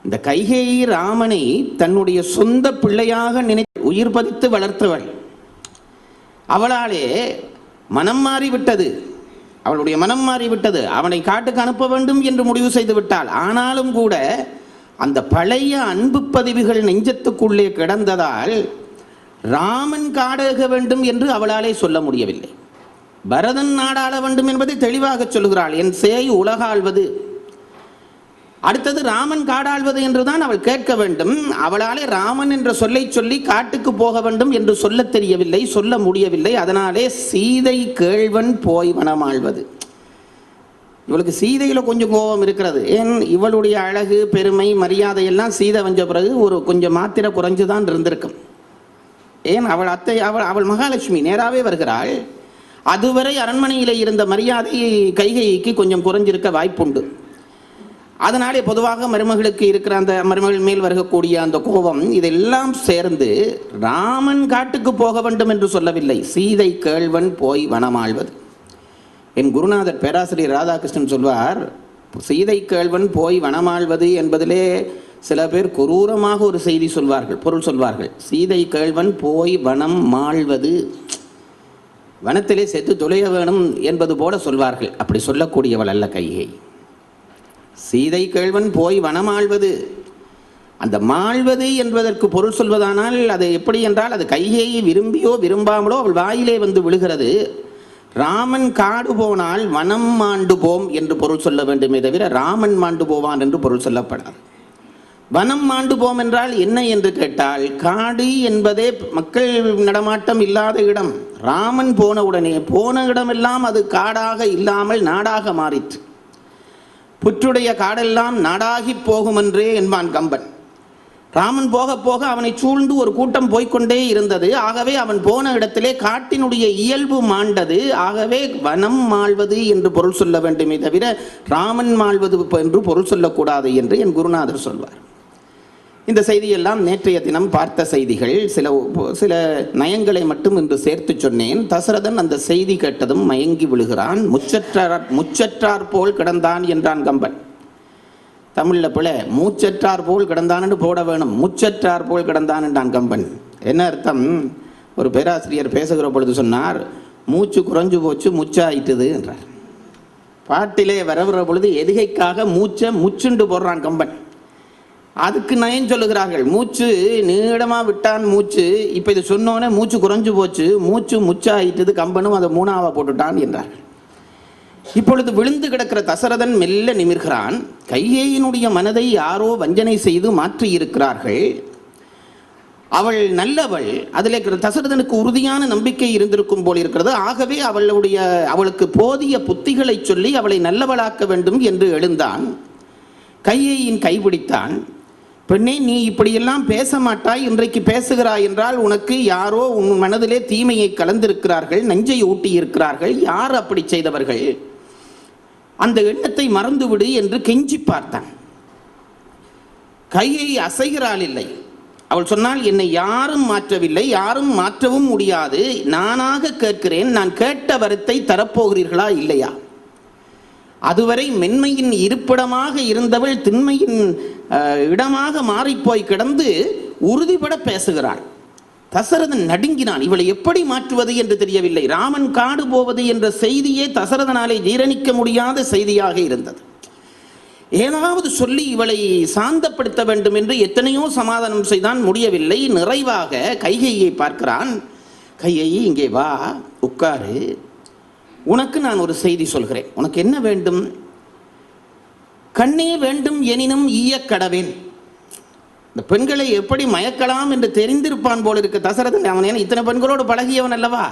இந்த கைகேயி ராமனை தன்னுடைய சொந்த பிள்ளையாக உயிர் பதித்து வளர்த்தவள். அவளாலே மனம் மாறிவிட்டது, அவளுடைய மனம் மாறிவிட்டது. அவனை காட்டுக்கு அனுப்ப வேண்டும் என்று முடிவு செய்து விட்டாள். ஆனாலும் கூட அந்த பழைய அன்பு பதிவுகள் நெஞ்சத்துக்குள்ளே கிடந்ததால் ராமன் காடாக வேண்டும் என்று அவளாலே சொல்ல முடியவில்லை. பரதன் நாடாள வேண்டும் என்பதை தெளிவாக சொல்கிறாள். என் சேய் உலகாள்வது, அடுத்தது ராமன் காடாள்வது என்றுதான் அவள் கேட்க வேண்டும். அவளாலே ராமன் என்ற சொல்லை சொல்லி காட்டுக்கு போக வேண்டும் என்று சொல்ல தெரியவில்லை, சொல்ல முடியவில்லை. அதனாலே சீதை கேள்வன் போய் வனமாள்வது. இவளுக்கு சீதையில் கொஞ்சம் கோபம் இருக்கிறது. ஏன், இவளுடைய அழகு, பெருமை, மரியாதை எல்லாம் சீதை வந்த பிறகு ஒரு கொஞ்சம் மாத்திரை குறைஞ்சுதான் இருந்திருக்கும். ஏன், அவள் அத்தை, அவள் மகாலட்சுமி நேராகவே வருகிறாள். அதுவரை அரண்மனையில் இருந்த மரியாதை கைகைக்கு கொஞ்சம் குறைஞ்சிருக்க வாய்ப்புண்டு. அதனாலே பொதுவாக மருமகளுக்கு இருக்கிற அந்த மருமகள் மேல் வருகக்கூடிய அந்த கோபம் இதெல்லாம் சேர்ந்து ராமன் காட்டுக்கு போக வேண்டும் என்று சொல்லவில்லை, சீதை கேள்வன் போய் வனமாள்வது. என் குருநாதர் பேராசிரியர் ராதாகிருஷ்ணன் சொல்வார், சீதை கேள்வன் போய் வனமாள்வது என்பதிலே சில பேர் குரூரமாக ஒரு செய்தி சொல்வார்கள், பொருள் சொல்வார்கள். சீதை கேள்வன் போய் வனம் மாள்வது, வனத்திலே செத்து தொலைய வேணும் என்பது போல சொல்வார்கள். அப்படி சொல்லக்கூடியவள் அல்ல கைகை. சீதை கேள்வன் போய் வனமாள்வது, அந்த மாள்வது என்பதற்கு பொருள் சொல்வதானால் அது எப்படி என்றால், அது கைகேயை விரும்பியோ விரும்பாமலோ அவள் வாயிலே வந்து விழுகிறது. ராமன் காடு போனால் வனம் மாண்டு போம் என்று பொருள் சொல்ல வேண்டுமே தவிர ராமன் மாண்டு போவான் என்று பொருள் சொல்லப்படாது. வனம் மாண்டு போம் என்றால் என்ன என்று கேட்டால், காடு என்பதே மக்கள் நடமாட்டம் இல்லாத இடம். ராமன் போன உடனே போன இடமெல்லாம் அது காடாக இல்லாமல் நாடாக மாறிற்று. புற்றுடைய காடெல்லாம் நாடாகி போகும் என்றே என்பான் கம்பன். ராமன் போக போக அவனை சூழ்ந்து ஒரு கூட்டம் போய்கொண்டே இருந்தது. ஆகவே அவன் போன இடத்திலே காட்டினுடைய இயல்பு மாண்டது. ஆகவே வனம் மாள்வது என்று பொருள் சொல்ல வேண்டுமே தவிர ராமன் மாள்வது என்று பொருள் சொல்லக்கூடாது என்று என் குருநாதர் சொல்வார். இந்த செய்தியெல்லாம் நேற்றைய தினம் பார்த்த செய்திகள். சில நயங்களை மட்டும் இன்று சேர்த்து சொன்னேன். தசரதன் அந்த செய்தி கேட்டதும் மயங்கி விழுகிறான். முச்சற்றார் போல் கிடந்தான் என்றான் கம்பன். தமிழில் பிள்ளை, மூச்சற்றார் போல் கிடந்தான் என்று போட வேணும், முச்சற்றார் போல் கிடந்தான் என்றான் கம்பன். என்ன அர்த்தம்? ஒரு பேராசிரியர் பேசுகிற பொழுது சொன்னார், மூச்சு குறைஞ்சு போச்சு, முச்சாயிட்டுது என்றார். பாட்டிலே வரவுற பொழுது எதுகைக்காக மூச்சை முச்சுண்டு போடுறான் கம்பன். அதுக்கு நயம் சொல்லுகிறார்கள், மூச்சு நீளமாக விட்டான் மூச்சு, இப்போ இது சொன்னோன்னே மூச்சு குறைஞ்சு போச்சு, மூச்சு முச்சாயிட்டது, கம்பனும் அதை மூணாவா போட்டுட்டான் என்றார்கள். இப்பொழுது விழுந்து கிடக்கிற தசரதன் மெல்ல நிமிர்கிறான். கைகேயினுடைய மனதை யாரோ வஞ்சனை செய்து மாற்றி இருக்கிறார்கள். அவள் நல்லவள், அதில் தசரதனுக்கு உறுதியான நம்பிக்கை இருந்திருக்கும் போல் இருக்கிறது. ஆகவே அவளுக்கு போதிய புத்திகளை சொல்லி அவளை நல்லவளாக்க வேண்டும் என்று எழுந்தான். கைகேயின் கைபிடித்தான். பெண்ணே, நீ இப்படியெல்லாம் பேச மாட்டாய், இன்றைக்கு பேசுகிறாய் என்றால் உனக்கு யாரோ உன் மனதிலே தீமையை கலந்திருக்கிறார்கள், நஞ்சை ஊட்டி இருக்கிறார்கள். யார் அப்படி செய்தவர்கள்? அந்த எண்ணத்தை மறந்துவிடு என்று கெஞ்சி பார்த்தான். கையை அசைகிறாள் இல்லை. அவள் சொன்னால், என்னை யாரும் மாற்றவில்லை, யாரும் மாற்றவும் முடியாது, நானாக கேட்கிறேன், நான் கேட்ட வரத்தை தரப்போகிறீர்களா இல்லையா? அதுவரை மென்மையின் இருப்பிடமாக இருந்தவள் திண்மையின் இடமாக மாறிப்போய் கிடந்து உறுதிபட பேசுகிறாள். தசரதன் நடுங்கினான். இவளை எப்படி மாற்றுவது என்று தெரியவில்லை. ராமன் காடு போவது என்ற செய்தியே தசரதனாலே ஜீரணிக்க முடியாத செய்தியாக இருந்தது. ஏதாவது சொல்லி இவளை சாந்தப்படுத்த வேண்டும் என்று எத்தனையோ சமாதானம் செய்தான், முடியவில்லை. நிறைவாக கைகையை பார்க்கிறான். கைகையை, இங்கே வா, உட்காரு, உனக்கு நான் ஒரு செய்தி சொல்கிறேன். உனக்கு என்ன வேண்டும்? கண்ணே வேண்டும் எனினும் ஈயக்கடவேன். இந்த பெண்களை எப்படி மயக்கலாம் என்று தெரிந்திருப்பான் போல இருக்க தசரதன். அவன் இத்தனை பெண்களோடு பழகியவன் அல்லவா?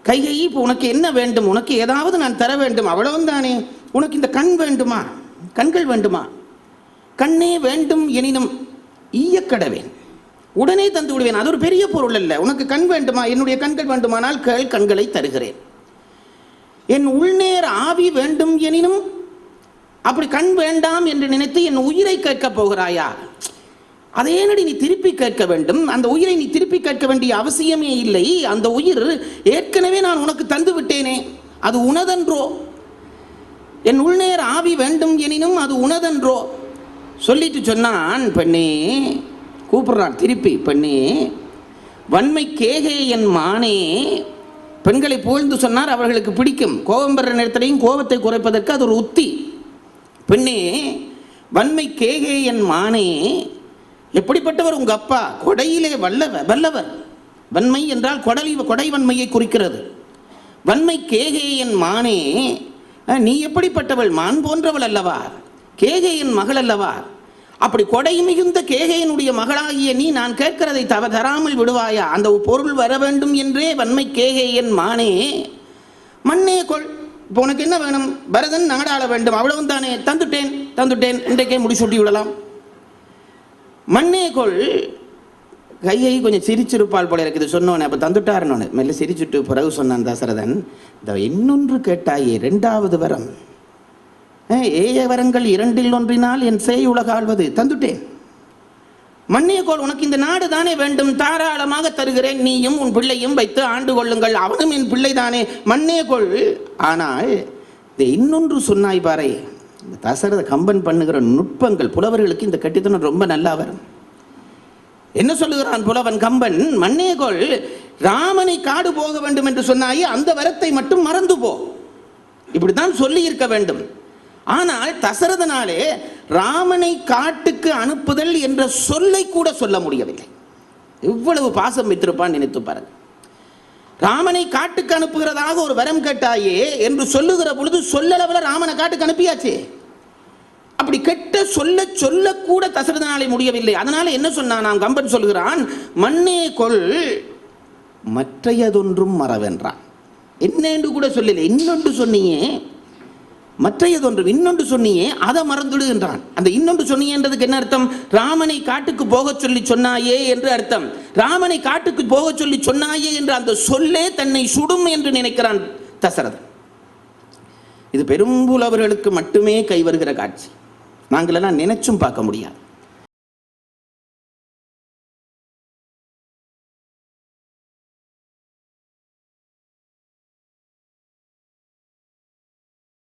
கைகை, இப்போ உனக்கு என்ன வேண்டும்? உனக்கு ஏதாவது நான் தர வேண்டும், அவ்வளவும் தானே. உனக்கு இந்த கண் வேண்டுமா? கண்கள் வேண்டுமா? கண்ணே வேண்டும் எனினும் ஈயக்கடவேன், உடனே தந்து விடுவேன். அது ஒரு பெரிய பொருள் அல்ல. உனக்கு கண் வேண்டுமா? என்னுடைய கண்கள் வேண்டுமானால் கேள், கண்களை தருகிறேன். என் உள்நேர் ஆவி வேண்டும் எனினும், அப்படி கண் வேண்டாம் என்று நினைத்து என் உயிரை கேட்கப் போகிறாயா? அதே நடி நீ திருப்பி கேட்க வேண்டும். அந்த உயிரை நீ திருப்பி கேட்க வேண்டிய அவசியமே இல்லை. அந்த உயிர் ஏற்கனவே நான் உனக்கு தந்து விட்டேனே, அது உனதன்றோ? என் உள்நேர் ஆவி வேண்டும் எனினும் அது உனதன்றோ? சொல்லிட்டு சொன்னான், பெண்ணே, கூப்பிடுறான் திருப்பி, பெண்ணே, வன்மை கேகே என் மானே. பெண்களை புகழ்ந்து சொன்னார், அவர்களுக்கு பிடிக்கும். கோபம் பெற நேரத்திலையும் கோபத்தை குறைப்பதற்கு அது ஒரு உத்தி. பெண்ணே, வன்மை கேகே என் மானே, எப்படிப்பட்டவர் உங்க அப்பா? கொடையிலே வல்லவர். வன்மை என்றால் கொடை வன்மையை குறிக்கிறது. வன்மை கேகேயன் மானே, நீ எப்படிப்பட்டவள்? மான் போன்றவள் அல்லவா? கேகேயன் மகள் அல்லவா? அப்படி கொடை மிகுந்த கேகேயனுடைய மகளாகிய நீ நான் கேட்கிறதை தராமல் விடுவாயா? அந்த பொருள் வர வேண்டும் என்றே வன்மை கேகேயன் மானே, மண்ணே கொள். இப்போ உனக்கு என்ன வேணும்? பரதன் நாடாள வேண்டும், அவ்வளவும் தானே. தந்துட்டேன், இன்றைக்கே முடிசூட்டி விடலாம். மண்ணே கொள். கையை கொஞ்சம் சிரிச்சிருப்பால் போல இருக்குது சொன்னோன்னே. அப்போ தந்துட்டாருன்னு மெல்ல சிரிச்சுட்டு பிறகு சொன்னான் தசரதன், இந்த இன்னொன்று கேட்டாயே, 2வது வரம். ஏய வரங்கள் 2ல் ஒன்றினால் என் சேய் உலகாள்வது. தந்துட்டேன். மண்ணியக்கோள், உனக்கு இந்த நாடு தானே வேண்டும், தாராளமாக தருகிறேன். நீயும் உன் பிள்ளையும் வைத்து ஆண்டு கொள்ளுங்கள், அவனும் என் பிள்ளை தானே. மண்ணியக்கோள். ஆனால் இந்த இன்னொன்று சொன்னாய் பாறை. இந்த தசரத கம்பன் பண்ணுகிற நுட்பங்கள் புலவர்களுக்கு இந்த கட்டித்தனம் ரொம்ப நல்லா வரும். என்ன சொல்லுகிறான் புலவன் கம்பன்? மண்ணியக்கோள், ராமனை காடு போக வேண்டும் என்று சொன்னாயே, அந்த வரத்தை மட்டும் மறந்து போ. இப்படித்தான் சொல்லி இருக்க வேண்டும். ஆனால் தசரதனாலே ராமனை காட்டுக்கு அனுப்புதல் என்ற சொல்லை கூட சொல்ல முடியவில்லை. எவ்வளவு பாசம் வைத்திருப்பான் நினைத்து பாருங்க. ராமனை காட்டுக்கு அனுப்புகிறதாக ஒரு வரம் கேட்டாயே என்று சொல்லுகிற பொழுது சொல்லளவில் ராமனை காட்டுக்கு அனுப்பியாச்சே. அப்படி கெட்ட சொல்ல கூட தசரதனாலே முடியவில்லை. அதனால என்ன சொன்னான் கம்பன் சொல்கிறான், மண்ணே கொள் மற்றையதொன்றும் மறவென்றான். என்னென்று கூட சொல்லலை. இன்னொன்று சொன்னியே, மற்றையதொன்றும் இன்னொன்று சொன்னியே, அதை மறந்துடு என்றான். அந்த இன்னொன்று சொன்னியன்றதுக்கு என்ன அர்த்தம்? ராமனை காட்டுக்கு போக சொல்லி சொன்னாயே என்று அர்த்தம். ராமனை காட்டுக்கு போக சொல்லி சொன்னாயே என்று அந்த சொல்லே தன்னை சுடும் என்று நினைக்கிறான் தசரதன். இது பெரும்புலவர்களுக்கு மட்டுமே கைவருகிற காட்சி. நாங்களெல்லாம் நினைச்சும் பார்க்க முடியாது.